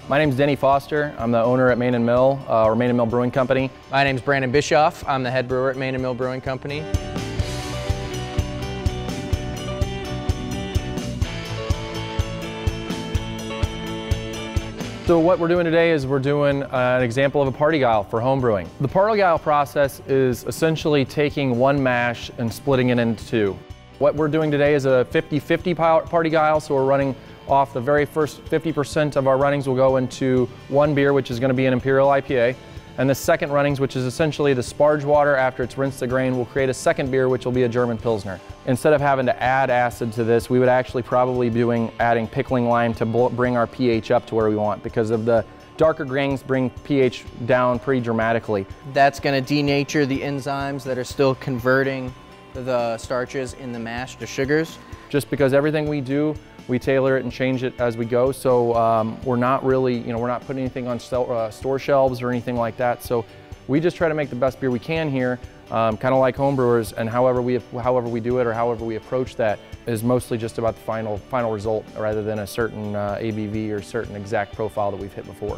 My name's Denny Foster. I'm the owner at Main and Mill, or Main and Mill Brewing Company. My name's Brandon Bischoff. I'm the head brewer at Main and Mill Brewing Company. So what we're doing today is we're doing an example of a parti-gyle for home brewing. The parti-gyle process is essentially taking one mash and splitting it into two. What we're doing today is a 50-50 parti-gyle, so we're running off the very first 50% of our runnings will go into one beer, which is going to be an Imperial IPA. And the second runnings, which is essentially the sparge water after it's rinsed the grain, will create a second beer, which will be a German Pilsner. Instead of having to add acid to this, we would actually probably be adding pickling lime to bring our pH up to where we want, because of the darker grains bring pH down pretty dramatically. That's going to denature the enzymes that are still converting the starches in the mash to sugars. Just because everything we do, we tailor it and change it as we go. So we're not really, we're not putting anything on store shelves or anything like that. So we just try to make the best beer we can here, kind of like homebrewers, and however we do it or however we approach that is mostly just about the final result rather than a certain ABV or certain exact profile that we've hit before.